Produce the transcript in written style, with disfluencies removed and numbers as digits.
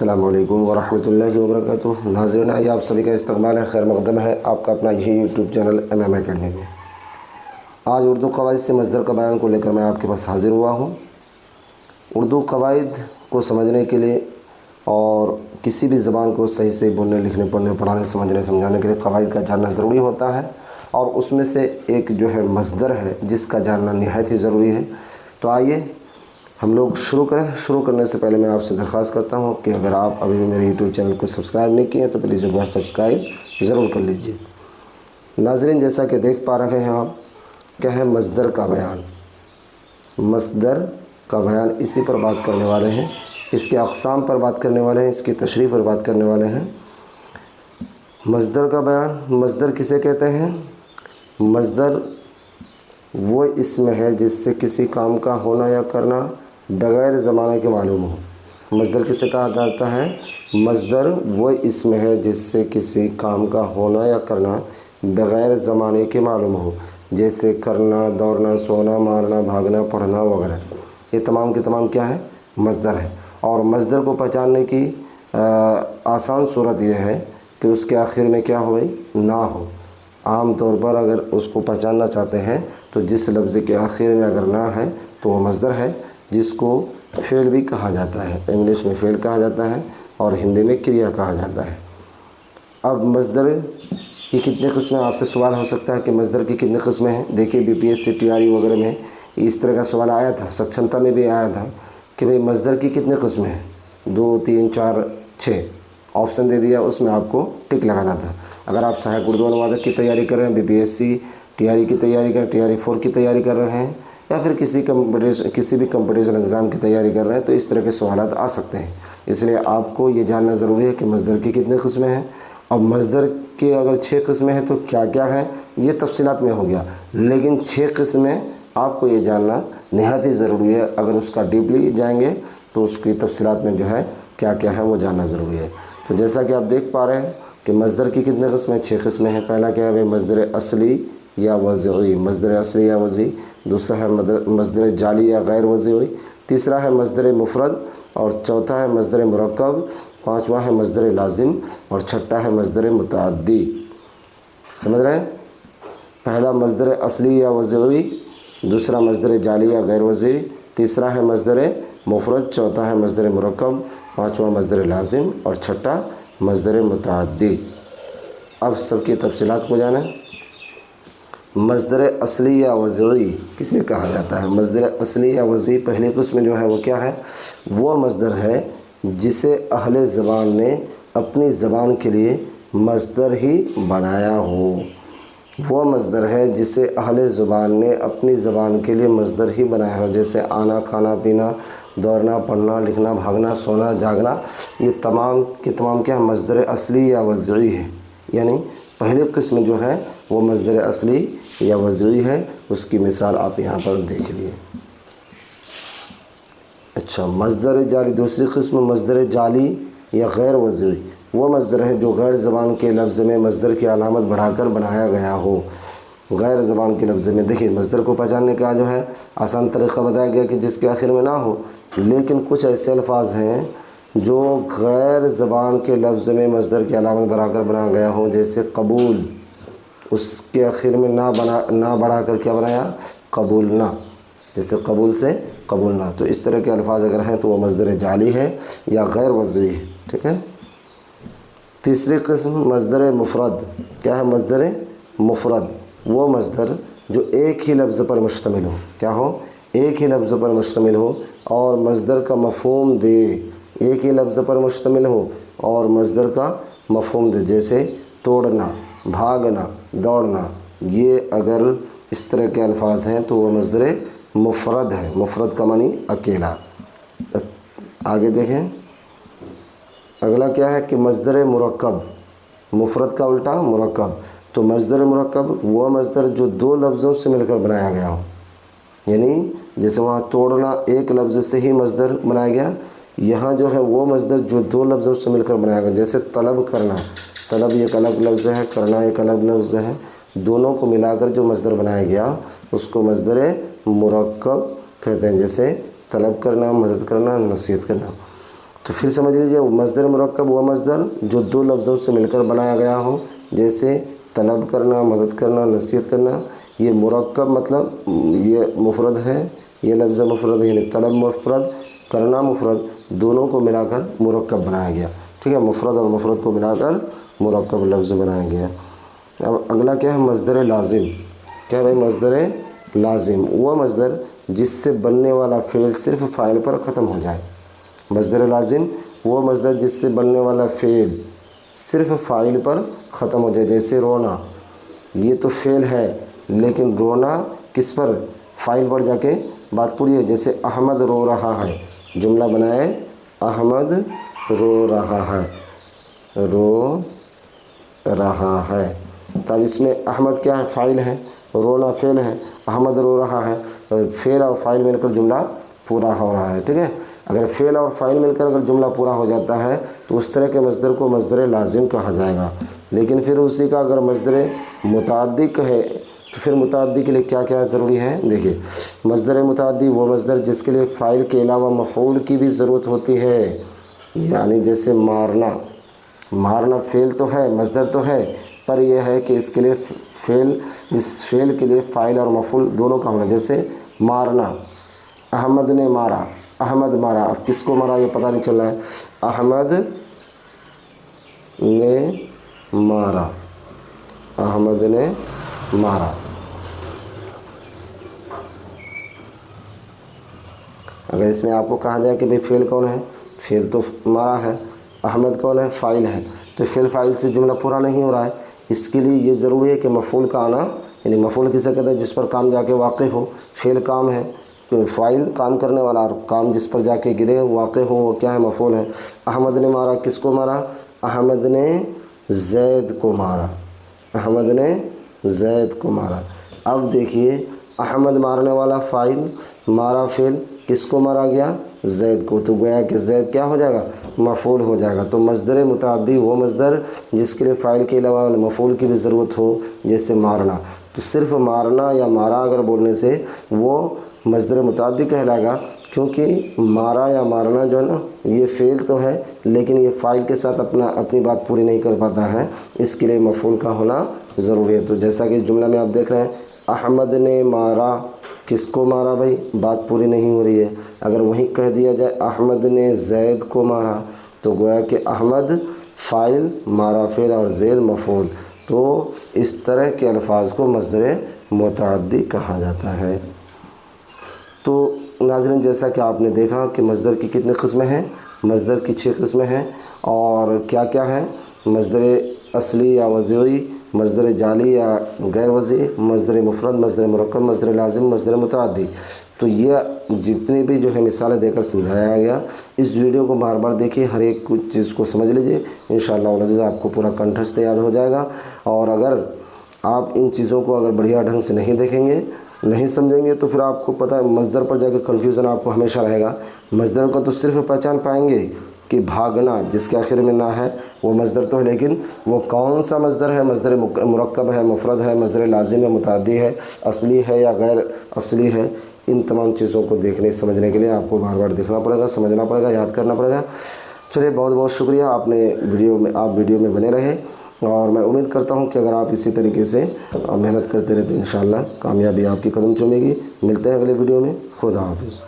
السلام علیکم ورحمۃ اللہ وبرکاتہ۔ ناظرین، آئیے آپ سبھی کا استقبال ہے، خیر مقدم ہے آپ کا اپنا یہی یوٹیوب چینل MM اکیڈمی میں۔ آج اردو قواعد سے مصدر کا بیان کو لے کر میں آپ کے پاس حاضر ہوا ہوں۔ اردو قواعد کو سمجھنے کے لیے اور کسی بھی زبان کو صحیح سے بولنے، لکھنے، پڑھنے، پڑھانے، سمجھنے، سمجھانے کے لیے قواعد کا جاننا ضروری ہوتا ہے، اور اس میں سے ایک جو ہے مصدر ہے جس کا جاننا نہایت ہی ضروری ہے۔ تو آئیے ہم لوگ شروع کریں۔ شروع کرنے سے پہلے میں آپ سے درخواست کرتا ہوں کہ اگر آپ ابھی بھی میرے یوٹیوب چینل کو سبسکرائب نہیں کیے ہیں تو پلیز ایک بار سبسکرائب ضرور کر لیجئے۔ ناظرین، جیسا کہ دیکھ پا رہے ہیں آپ، کیا ہے مصدر کا بیان۔ مصدر کا بیان اسی پر بات کرنے والے ہیں، اس کے اقسام پر بات کرنے والے ہیں، اس کی تشریح پر بات کرنے والے ہیں۔ مصدر کا بیان، مصدر کسے کہتے ہیں؟ مصدر وہ اسم ہے جس سے کسی کام کا ہونا یا کرنا بغیر زمانے کے معلوم ہو۔ مصدر کسے کہا جاتا ہے؟ مصدر وہ اسم ہے جس سے کسی کام کا ہونا یا کرنا بغیر زمانے کے معلوم ہو، جیسے کرنا، دوڑنا، سونا، مارنا، بھاگنا، پڑھنا وغیرہ۔ یہ تمام کے تمام کیا ہے؟ مصدر ہے۔ اور مصدر کو پہچاننے کی آسان صورت یہ ہے کہ اس کے آخر میں کیا ہو؟ نہ ہو۔ عام طور پر اگر اس کو پہچاننا چاہتے ہیں تو جس لفظ کے آخر میں اگر نہ ہے تو وہ مصدر ہے، جس کو فعل بھی کہا جاتا ہے۔ انگلش میں فعل کہا جاتا ہے اور ہندی میں کریا کہا جاتا ہے۔ اب مصدر کی کتنے قسمیں، آپ سے سوال ہو سکتا ہے کہ مصدر کی کتنے قسمیں ہیں؟ دیکھیے BPSC TRE وغیرہ میں اس طرح کا سوال آیا تھا، سکشمتا میں بھی آیا تھا کہ بھئی مصدر کی کتنے قسمیں ہیں؟ 2 3 4 6 آپشن دے دیا، اس میں آپ کو ٹک لگانا تھا۔ اگر آپ سہایک اردو انوادک کی تیاری کر رہے ہیں، BPSC TRE کی تیاری کر، TRE 4 کی تیاری کر رہے ہیں، یا پھر کسی بھی کمپٹیشن ایگزام کی تیاری کر رہے ہیں، تو اس طرح کے سوالات آ سکتے ہیں۔ اس لیے آپ کو یہ جاننا ضروری ہے کہ مصدر کی کتنے قسمیں ہیں، اور مصدر کے اگر 6 قسمیں ہیں تو کیا کیا ہیں، یہ تفصیلات میں ہو گیا، لیکن 6 قسمیں آپ کو یہ جاننا نہایت ہی ضروری ہے۔ اگر اس کا ڈیپلی جائیں گے تو اس کی تفصیلات میں جو ہے کیا کیا ہے وہ جاننا ضروری ہے۔ تو جیسا کہ آپ دیکھ پا رہے ہیں کہ مصدر کی کتنے قسمیں؟ 6 قسمیں ہیں۔ پہلا کیا ہے؟ مصدر اصلی یا وضعی، مصدر اصلی یا وضعی۔ دوسرا ہے مصدر جعلی یا غیر وضعی۔ تیسرا ہے مصدر مفرد، اور چوتھا ہے مصدر مرکب، پانچواں ہے مصدر لازم، اور چھٹا ہے مصدر متعدی۔ سمجھ رہے ہیں؟ پہلا مصدر اصلی یا وضعی، دوسرا مصدر جعلی یا غیر وضعی، تیسرا ہے مصدر مفرد، چوتھا ہے مصدر مرکب، پانچواں مصدر لازم، اور چھٹا مصدر متعدی۔ اب سب کی تفصیلات کو جانیں۔ مصدر اصلی یا وضعی کسے کہا جاتا ہے؟ مصدر اصلی یا وضعی پہلی قسم جو ہے وہ کیا ہے؟ وہ مصدر ہے جسے اہل زبان نے اپنی زبان کے لیے مصدر ہی بنایا ہو۔ وہ مصدر ہے جسے اہل زبان نے اپنی زبان کے لیے مصدر ہی بنایا ہو، جیسے آنا، کھانا، پینا، دوڑنا، پڑھنا، لکھنا، بھاگنا، سونا، جاگنا۔ یہ تمام کے تمام کیا مصدر اصلی یا وضعی ہے، یعنی پہلی قسم جو ہے وہ مصدر اصلی یا وضعی ہے۔ اس کی مثال آپ یہاں پر دیکھ لیے۔ اچھا، مصدر جعلی دوسری قسم، مصدر جعلی یا غیر وضعی وہ مصدر ہے جو غیر زبان کے لفظ میں مصدر کی علامت بڑھا کر بنایا گیا ہو۔ غیر زبان کے لفظ میں دیکھیے، مصدر کو پہچاننے کا جو ہے آسان طریقہ بتایا گیا کہ جس کے آخر میں نہ ہو، لیکن کچھ ایسے الفاظ ہیں جو غیر زبان کے لفظ میں مصدر کی علامت بڑھا کر بنایا گیا ہو، جیسے قبول، اس کے آخر میں نہ بڑھا کر کیا بنایا؟ قبولنا، جیسے قبول سے قبولنا۔ تو اس طرح کے الفاظ اگر ہیں تو وہ مصدر جعلی ہے یا غیر وضعی ہے، ٹھیک ہے۔ تیسری قسم مصدر مفرد۔ کیا ہے مصدر مفرد؟ وہ مصدر جو ایک ہی لفظ پر مشتمل ہو، کیا ہو؟ ایک ہی لفظ پر مشتمل ہو اور مصدر کا مفہوم دے۔ ایک ہی لفظ پر مشتمل ہو اور مصدر کا مفہوم دے، جیسے توڑنا، بھاگنا، دوڑنا۔ یہ اگر اس طرح کے الفاظ ہیں تو وہ مصدر مفرد ہے۔ مفرد کا معنی اکیلا۔ آگے دیکھیں، اگلا کیا ہے کہ مصدر مرکب۔ مفرد کا الٹا مرکب۔ تو مصدر مرکب وہ مصدر جو 2 لفظوں سے مل کر بنایا گیا ہو، یعنی جیسے وہاں توڑنا ایک لفظ سے ہی مصدر بنایا گیا، یہاں جو ہے وہ مصدر جو 2 لفظوں سے مل کر بنایا گیا، جیسے طلب کرنا۔ طلب ایک الگ لفظ ہے، کرنا ایک الگ لفظ ہے، دونوں کو ملا کر جو مصدر بنایا گیا اس کو مصدر مرکب کہتے ہیں، جیسے طلب کرنا، مدد کرنا، نصیحت کرنا۔ تو تو پھر سمجھ لیجیے مصدر مرکب وہ مصدر جو دو لفظوں سے مل کر بنایا گیا ہو، جیسے طلب کرنا، مدد کرنا، نصیحت کرنا۔ یہ مرکب مطلب یہ مفرد ہے، یہ لفظ مفرد ہے، یعنی طلب مفرد، کرنا مفرد، دونوں کو ملا کر مرکب بنایا گیا، ٹھیک ہے، مفرد اور مفرد کو ملا کر مرکب لفظ بنایا گیا۔ اب اگلا کیا ہے؟ مصدر لازم۔ کیا بھائی؟ مصدر لازم وہ مصدر جس سے بننے والا فعل صرف فاعل پر ختم ہو جائے۔ مصدر لازم وہ مصدر جس سے بننے والا فعل صرف فاعل پر ختم ہو جائے، جیسے رونا، یہ تو فعل ہے لیکن رونا کس پر؟ فاعل پر جا کے بات پوری ہو، جیسے احمد رو رہا ہے، جملہ بنائے احمد رو رہا ہے، رو رہا ہے۔ تب اس میں احمد کیا ہے؟ فاعل ہے، رونا فعل ہے، احمد رو رہا ہے، فعل اور فاعل مل کر جملہ پورا ہو رہا ہے، ٹھیک ہے۔ اگر فعل اور فاعل مل کر اگر جملہ پورا ہو جاتا ہے تو اس طرح کے مصدر کو مصدر لازم کہا جائے گا۔ لیکن پھر اسی کا اگر مصدر متعدی ہے تو پھر متعدی کے لیے کیا کیا ضروری ہے؟ دیکھیے، مصدر متعدی وہ مصدر جس کے لیے فاعل کے علاوہ مفعول کی بھی ضرورت ہوتی ہے، یعنی جیسے مارنا، مارنا فعل تو ہے، مصدر تو ہے، پر یہ ہے کہ اس کے لیے اس فعل کے لیے فاعل اور مفعول دونوں کا ہونا، جیسے مارنا، احمد نے مارا، احمد مارا، اب کس کو مارا یہ پتہ نہیں چل رہا ہے، احمد نے مارا، احمد نے مارا۔ اگر اس میں آپ کو کہا جائے کہ بھئی فعل کون ہے؟ فعل تو مارا ہے، احمد کون ہے؟ فاعل ہے، تو فعل فاعل سے جملہ پورا نہیں ہو رہا ہے، اس کے لیے یہ ضروری ہے کہ مفعول کا آنا، یعنی مفعول کسے کہتے ہیں؟ جس پر کام جا کے واقع ہو، فعل کام ہے، فاعل کام کرنے والا، اور کام جس پر جا کے گرے واقع ہو وہ کیا ہے؟ مفعول ہے۔ احمد نے مارا، کس کو مارا؟ احمد نے زید کو مارا، احمد نے زید کو مارا۔ اب دیکھیے، احمد مارنے والا فاعل، مارا فعل، کس کو مارا گیا؟ زید کو، تو گویا کہ زید کیا ہو جائے گا؟ مفعول ہو جائے گا۔ تو مصدر متعدی وہ مصدر جس کے لیے فاعل کے علاوہ مفعول کی بھی ضرورت ہو، جیسے مارنا، تو صرف مارنا یا مارا اگر بولنے سے وہ مصدر متعدی کہلائے گا، کیونکہ مارا یا مارنا جو ہے نا یہ فعل تو ہے لیکن یہ فاعل کے ساتھ اپنی بات پوری نہیں کر پاتا ہے، اس کے لیے مفعول کا ہونا ضروری ہے۔ تو جیسا کہ اس جملہ میں آپ دیکھ رہے ہیں، احمد نے مارا، کس کو مارا بھائی؟ بات پوری نہیں ہو رہی ہے۔ اگر وہیں کہہ دیا جائے احمد نے زید کو مارا تو گویا کہ احمد فاعل، مارا فعل اور زید مفعول، تو اس طرح کے الفاظ کو مصدر متعدی کہا جاتا ہے۔ تو ناظرین، جیسا کہ آپ نے دیکھا کہ مصدر کی کتنی قسمیں ہیں؟ مصدر کی 6 قسمیں ہیں، اور کیا کیا ہیں؟ مصدر اصلی یا وضعی، مصدر جعلی یا غیر وضعی، مصدر مفرد، مصدر مرکب، مصدر لازم، مصدر متعدی۔ تو یہ جتنی بھی جو ہے مثالیں دے کر سمجھایا گیا، اس ویڈیو کو بار بار دیکھیے، ہر ایک کچھ چیز کو سمجھ لیجیے، انشاءاللہ العزیز آپ کو پورا کنٹھستھ یاد ہو جائے گا۔ اور اگر آپ ان چیزوں کو اگر بڑھیا ڈھنگ سے نہیں دیکھیں گے، نہیں سمجھیں گے، تو پھر آپ کو پتہ ہے مصدر پر جا کے کنفیوژن آپ کو ہمیشہ رہے گا۔ مصدر کا تو صرف پہچان پائیں گے کہ بھاگنا، جس کے آخر میں نہ ہے وہ مصدر تو ہے، لیکن وہ کون سا مصدر ہے؟ مصدر مرکب ہے، مفرد ہے، مصدر لازم ہے، متعدی ہے، اصلی ہے یا غیر اصلی ہے، ان تمام چیزوں کو دیکھنے سمجھنے کے لیے آپ کو بار بار دیکھنا پڑے گا، سمجھنا پڑے گا، یاد کرنا پڑے گا۔ چلیے، بہت بہت شکریہ، آپ ویڈیو میں بنے رہے، اور میں امید کرتا ہوں کہ اگر آپ اسی طریقے سے محنت کرتے رہے تو انشاءاللہ کامیابی آپ کی قدم چومے گی۔ ملتے ہیں اگلے ویڈیو میں، خدا حافظ۔